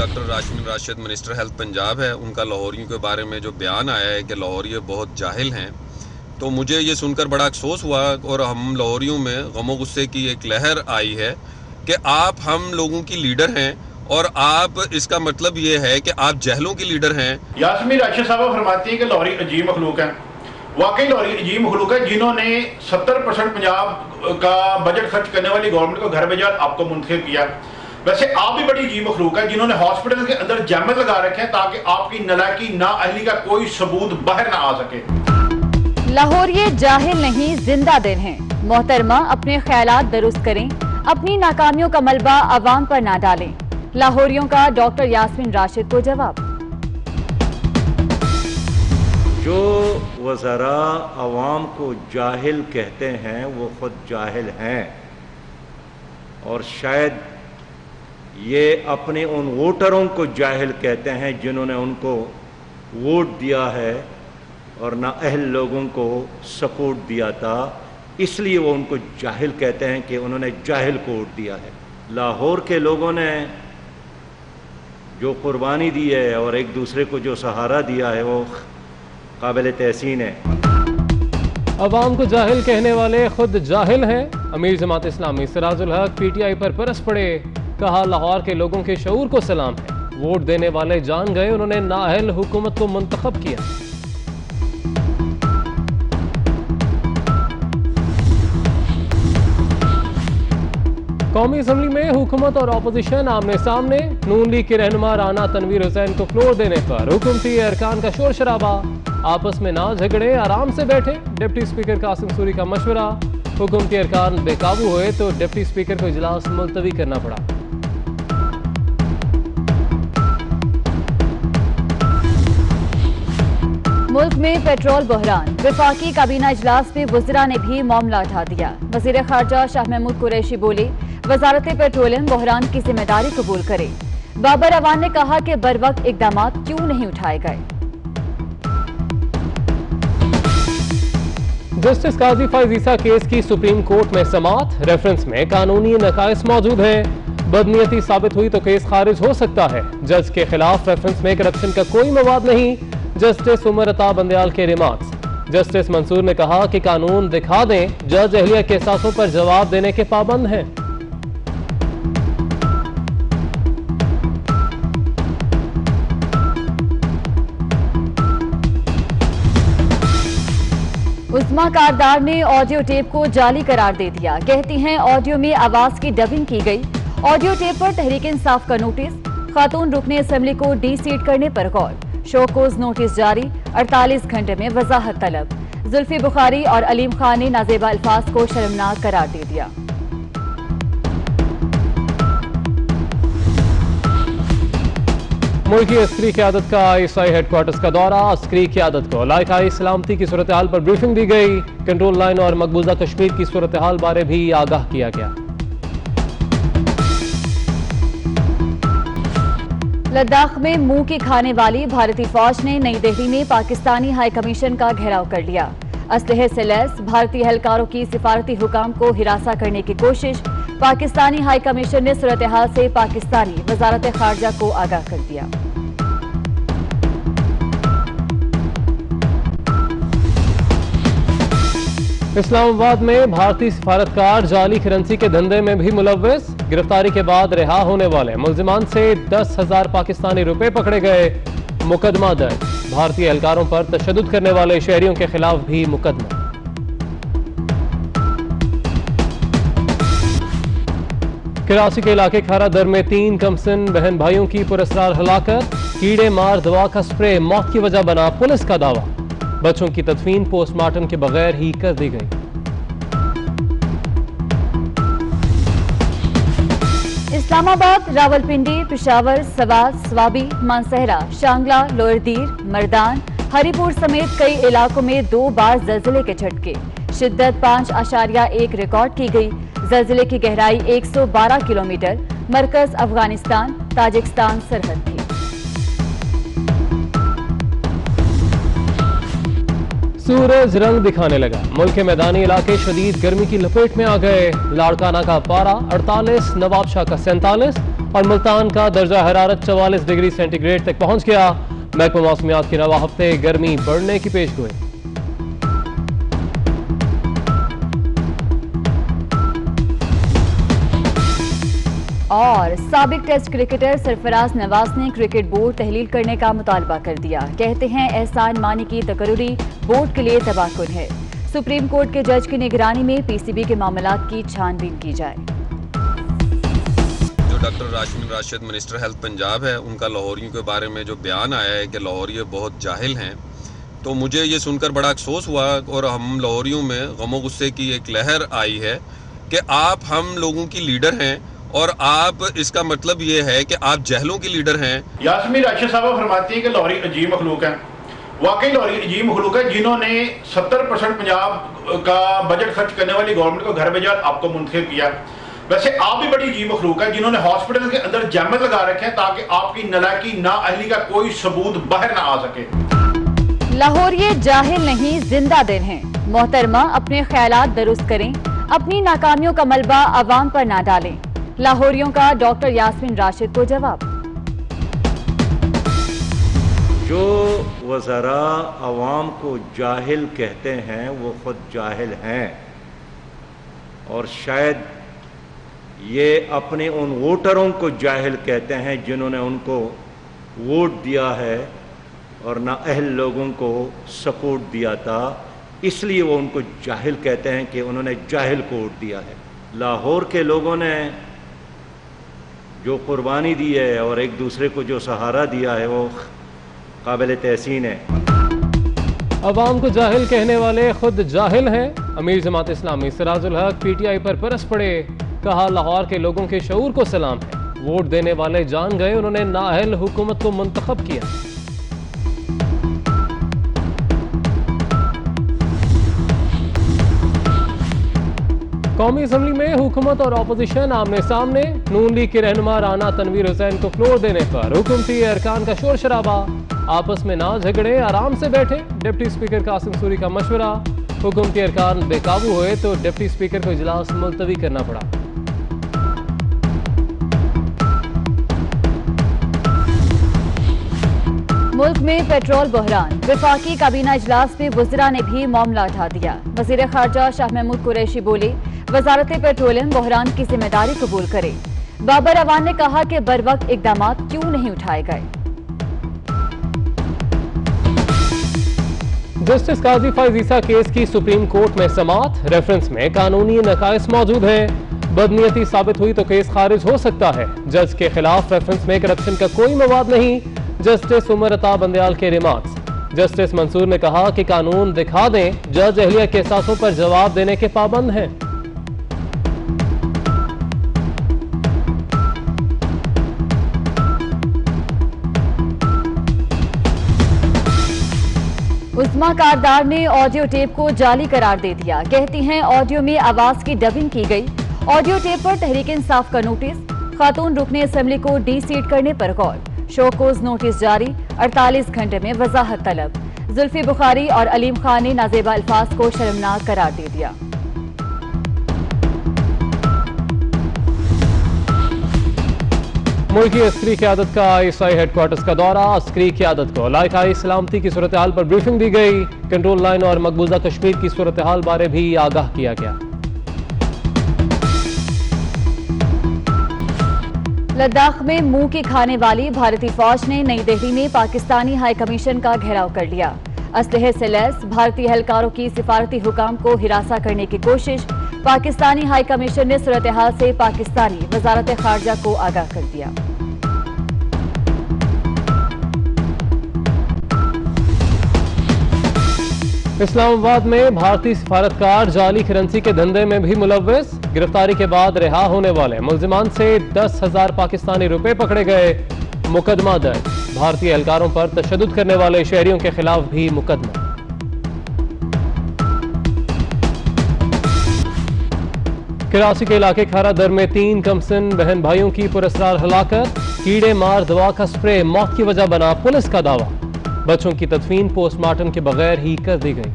Doctor Yasmeen Rashid minister health Punjab है, उनका लाहौरियों के बारे में जो बयान आया है कि लाहौरी बहुत जाहिल हैं, तो मुझे ये सुनकर बड़ा अफसोस हुआ और हम लाहौरियों में गमो गुस्से की एक लहर आई है कि आप हम लोगों की लीडर हैं और आप इसका मतलब ये है कि आप जहलों की लीडर हैं। यास्मीन राशिद साहब फरमाती हैं कि लाहौरी अजीब मखलूक है। वाकई लाहौरी अजीब मखलूक है, जिन्होंने 70% पंजाब का बजट खर्च करने वाली गवर्नमेंट को घर भेजा, आपको मुंतखब किया। वैसे आप भी बड़ी अजीब मखलूक है, जिन्होंने हॉस्पिटल के अंदर जैमत लगा रखे हैं ताकि आपकी नलायकी नाअहली का कोई सबूत बाहर ना आ सके। लाहौरिये जाहिल नहीं, जिंदा दिल हैं। मोहतरमा अपने ख्यालात दुरुस्त करें, अपनी नाकामियों का मलबा अवाम पर ना डालें। लाहौरियों का डॉक्टर यास्मीन राशिद को जवाब। जो वज़रा अवाम को जाहिल कहते हैं वो खुद जाहिल हैं और शायद ये अपने उन वोटरों को जाहिल कहते हैं जिन्होंने उनको वोट दिया है और नाअहल लोगों को सपोर्ट दिया था, इसलिए वो उनको जाहिल कहते हैं कि उन्होंने जाहिल को वोट दिया है। लाहौर के लोगों ने जो कुर्बानी दी है और एक दूसरे को जो सहारा दिया है वो काबिल तहसीन है। अवाम को जाहिल कहने वाले खुद जाहिल हैं। अमीर जमात इस्लामी सिराजुल हक पीटीआई पर बरस पड़े, कहा लाहौर के लोगों के शऊर को सलाम है, वोट देने वाले जान गए उन्होंने नाअहल हुकूमत को मुंतखब किया। कौमी असम्बली में हुकूमत और अपोजिशन आमने सामने, नून लीग के रहनुमा राना तनवीर हुसैन को फ्लोर देने पर हुकूमती अरकान का शोर शराबा, आपस में ना झगड़े आराम से बैठे। डिप्टी स्पीकर कासिम सूरी का मशवरा, हुकूमती अरकान बेकाबू हुए तो डिप्टी स्पीकर को इजलास मुलतवी करना पड़ा। मुल्क में पेट्रोल बहरान, विफाकी काबीना इजलास में वज़रा ने भी मामला उठा दिया। वज़ीर ख़ारजा शाह महमूद कुरैशी बोले, वज़ारत पेट्रोलियम बहरान की जिम्मेदारी कबूल करे। बाबर अवान ने कहा कि बर वक्त इकदाम क्यों नहीं उठाए गए। जस्टिस काजी फैज ईसा केस की सुप्रीम कोर्ट में समाअत, रेफरेंस में कानूनी नकाइस मौजूद हैं, बदनीयती साबित हुई तो केस खारिज हो सकता है। जज के खिलाफ रेफरेंस में करप्शन का कोई मवाद नहीं, जस्टिस उमर अता बंदयाल के रिमार्क्स। जस्टिस मंसूर ने कहा कि कानून दिखा दें, जज अहलिया के एहसासों पर जवाब देने के पाबंद हैं। उस्मा कारदार ने ऑडियो टेप को जाली करार दे दिया, कहती हैं ऑडियो में आवाज की डबिंग की गई। ऑडियो टेप पर तहरीक इंसाफ का नोटिस, खातून रुकने असेंबली को डी सीट करने पर गौर, शोकोज नोटिस जारी, 48 घंटे में वजाहत तलब। जुल्फी बुखारी और अलीम खान ने नाजेबा अल्फाज को शर्मनाक करार दे दिया। मुल्की अस्करी क़यादत का ISI हेडक्वार्टर्स का दौरा, अस्करी क़यादत को इलाकाई सलामती की सूरत हाल पर ब्रीफिंग दी गई। कंट्रोल लाइन और मकबूजा कश्मीर की सूरत हाल बारे भी आगाह किया गया। लद्दाख में मुंह की खाने वाली भारतीय फौज ने नई दिल्ली में पाकिस्तानी हाई कमीशन का घेराव कर लिया। असलहे से लैस भारतीय एहलकारों की सिफारती हुकाम को हिरासा करने की कोशिश, पाकिस्तानी हाई कमीशन ने सूरत हाल से पाकिस्तानी वजारत खारजा को आगाह कर दिया। इस्लामाबाद में भारतीय सिफारतकार जाली करेंसी के धंधे में भी मुलव्वस, गिरफ्तारी के बाद रिहा होने वाले मुलजिमान से 10,000 पाकिस्तानी रुपए पकड़े गए। मुकदमा दर्ज, भारतीय एहलकारों पर तशद्दुद करने वाले शहरियों के खिलाफ भी मुकदमा। कराची के इलाके खारा दर में 3 कमसिन बहन भाइयों की पुरस्कार हलाकत, कीड़े मार दवा का स्प्रे मौत की वजह बना पुलिस का दावा। बच्चों की तदफीन पोस्टमार्टम के बगैर ही कर दी गई। इस्लामाबाद, रावलपिंडी, पेशावर, सवात, स्वाबी, मानसहरा, शांगला, लोअर दीर, मर्दान, हरिपुर समेत कई इलाकों में 2 बार जल्जले के झटके, शिद्दत 5.1 रिकॉर्ड की गई। जल्जले की गहराई 112 किलोमीटर, मरकज अफगानिस्तान ताजिकिस्तान सरहद थी। सूरज रंग दिखाने लगा, मुल्क के मैदानी इलाके शदीद गर्मी की लपेट में आ गए। लाड़काना का पारा 48, नवाबशाह का 47 और मुल्तान का दर्जा हरारत 44 डिग्री सेंटीग्रेड तक पहुंच गया। महकमा मौसमियात की रवा हफ्ते गर्मी बढ़ने की पेशगोई। और साबिक टेस्ट क्रिकेटर सरफराज नवाज ने क्रिकेट बोर्ड तहलील करने का मुतालबा कर दिया। कहते हैं एहसान मानी की तकर्री बोर्ड के लिए तबाहकुन है। सुप्रीम कोर्ट के जज की निगरानी में पीसीबी के मामलात की छानबीन की जाए। जो doctor Rashid minister health Punjab है, उनका लाहौरियों के बारे में जो बयान आया है कि लाहौरी बहुत जाहिल हैं, तो मुझे ये सुनकर बड़ा अफसोस हुआ। और हम लाहौरियों में गमो गुस्से की एक लहर आई है कि आप हम लोगों की लीडर हैं और आप, इसका मतलब ये है कि आप जहलों की लीडर हैं। यास्मीन राशिद साहब फरमाती हैं कि लाहौरी अजीब मखलूक हैं। वाकई लाहौरी अजीब मखलूक है, जिन्होंने 70% पंजाब का बजट खर्च करने वाली गवर्नमेंट को घर भेजा, आपको मुंतखब किया। वैसे आप भी बड़ी अजीब मखलूक है, जिन्होंने हॉस्पिटल के अंदर जैमत लगा रखे हैं ताकि आपकी नलायकी नाअहली का कोई सबूत बाहर ना आ सके। लाहौरिये जाहिल नहीं, जिंदा दिल हैं। मोहतरमा, अपने ख्यालात दुरुस्त करें, अपनी नाकामियों का मलबा अवाम पर ना डालें। लाहौरियों का डॉक्टर यास्मीन राशिद को जवाब। जो वज़रा अवाम को जाहिल कहते हैं वो खुद जाहिल हैं, और शायद ये अपने उन वोटरों को जाहिल कहते हैं जिन्होंने उनको वोट दिया है और नाअहल लोगों को सपोर्ट दिया था, इसलिए वो उनको जाहिल कहते हैं कि उन्होंने जाहिल को वोट दिया है। लाहौर के लोगों ने जो कुर्बानी दी है और एक दूसरे को जो सहारा दिया है वो काबिल तहसीन है। अवाम को जाहिल कहने वाले खुद जाहिल हैं। अमीर जमात इस्लामी सिराजुल हक पीटीआई पर बरस पड़े। कहा, लाहौर के लोगों के शऊर को सलाम है। वोट देने वाले जान गए उन्होंने नाअहल हुकूमत को मुंतखब किया। कौमी असम्बली में हुकूमत और अपोजिशन आमने सामने। नून लीग के रहनुमा राना तनवीर हुसैन को फ्लोर देने पर हुकूमती अरकान का शोर शराबा। आपस में ना झगड़े, आराम से बैठे। डिप्टी स्पीकर कासिम सूरी का मशवरा। हुकूमती अरकान बेकाबू हुए तो डिप्टी स्पीकर को इजलास मुलतवी करना पड़ा। मुल्क में पेट्रोल बहरान। वफाकी काबीना इजलास में वज़रा ने भी मामला उठा दिया। वज़ीर खारजा शाह महमूद कुरैशी बोले, वजारत पेट्रोलियम बहरान की जिम्मेदारी कबूल करे। बाबर अवान ने कहा कि बर वक्त इकदाम क्यों नहीं उठाए गए। जस्टिस काजी फैज ईसा केस की सुप्रीम कोर्ट में समात। रेफरेंस में कानूनी नकाइस मौजूद हैं। बदनीयती साबित हुई तो केस खारिज हो सकता है। जज के खिलाफ रेफरेंस में करप्शन का कोई मवाद नहीं। जस्टिस उमर अता बंदयाल के रिमार्क्स। जस्टिस मंसूर ने कहा कि कानून दिखा दें, जज अहलिया के एहसासों पर जवाब देने के पाबंद हैं। उस्मा कारदार ने ऑडियो टेप को जाली करार दे दिया। कहती हैं ऑडियो में आवाज की डबिंग की गई। ऑडियो टेप पर तहरीक इंसाफ का नोटिस। खातून रुकने असेंबली को डी सीट करने पर गौर। शोकोज नोटिस जारी। 48 घंटे में वजाहत तलब। जुल्फी बुखारी और अलीम खान ने नाजेबा अल्फाज को शर्मनाक करार दे दिया। मुल्की अस्करी क़यादत का ISI हेडक्वार्टर्स का दौरा। अस्करी क़यादत को इलाकाई सलामती की सूरत हाल पर ब्रीफिंग दी गई। कंट्रोल लाइन और मकबूजा कश्मीर की सूरत हाल बारे भी आगाह किया गया। लद्दाख में मुंह की खाने वाली भारतीय फौज ने नई दिल्ली में पाकिस्तानी हाई कमीशन का घेराव कर लिया। असलहे से लैस भारतीय एहलकारों की सिफारती हुकाम को हिरासा करने की कोशिश। पाकिस्तानी हाई कमीशन ने सूरत हाल से पाकिस्तानी वजारत खारजा को आगाह कर दिया। इस्लामाबाद में भारतीय सिफारतकार जाली करेंसी के धंधे में भी मुलव्वस। गिरफ्तारी के बाद रिहा होने वाले मुल्जिमान से 10,000 पाकिस्तानी रुपए पकड़े गए। मुकदमा दर्ज। भारतीय एहलकारों पर तशद्दुद करने वाले शहरियों के खिलाफ भी मुकदमा। कराची के इलाके खारा दर में 3 कमसिन बहन भाइयों की पुरस्कार हलाकत। कीड़े मार दवा का स्प्रे मौत की वजह बना पुलिस का दावा। बच्चों की तदफीन पोस्टमार्टम के बगैर ही कर दी गई।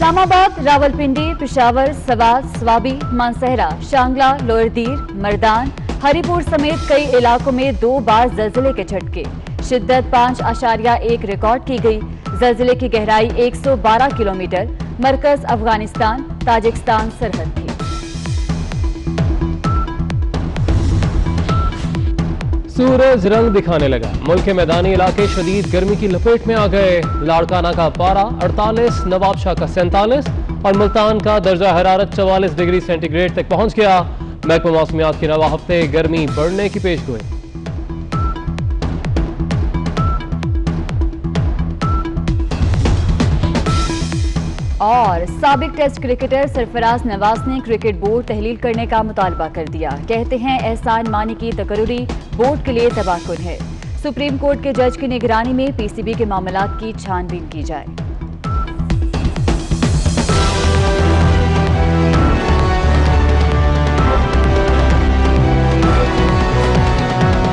इस्लामाबाद, रावलपिंडी, पेशावर, सवात, स्वाबी, मानसहरा, शांगला, लोअर दीर, मर्दान, हरिपुर समेत कई इलाकों में 2 बार जल्जले के झटके। शिद्दत 5.1 रिकॉर्ड की गई। जल्जले की गहराई 112 किलोमीटर। मरकज अफगानिस्तान ताजिकिस्तान सरहद थी। सूरज रंग दिखाने लगा। मुल्क के मैदानी इलाके शदीद गर्मी की लपेट में आ गए। लाड़काना का पारा 48, नवाबशाह का 47 और मुल्तान का दर्जा हरारत 44 डिग्री सेंटीग्रेड तक पहुंच गया। महकमा मौसमियात की रवा हफ्ते गर्मी बढ़ने की पेशगोई। और साबिक टेस्ट क्रिकेटर सरफराज नवाज ने क्रिकेट बोर्ड तहलील करने का मुतालबा कर दिया। कहते हैं एहसान मानी की तकर्री बोर्ड के लिए तबाहकुन है। सुप्रीम कोर्ट के जज की निगरानी में पीसीबी के मामलात की छानबीन की जाए।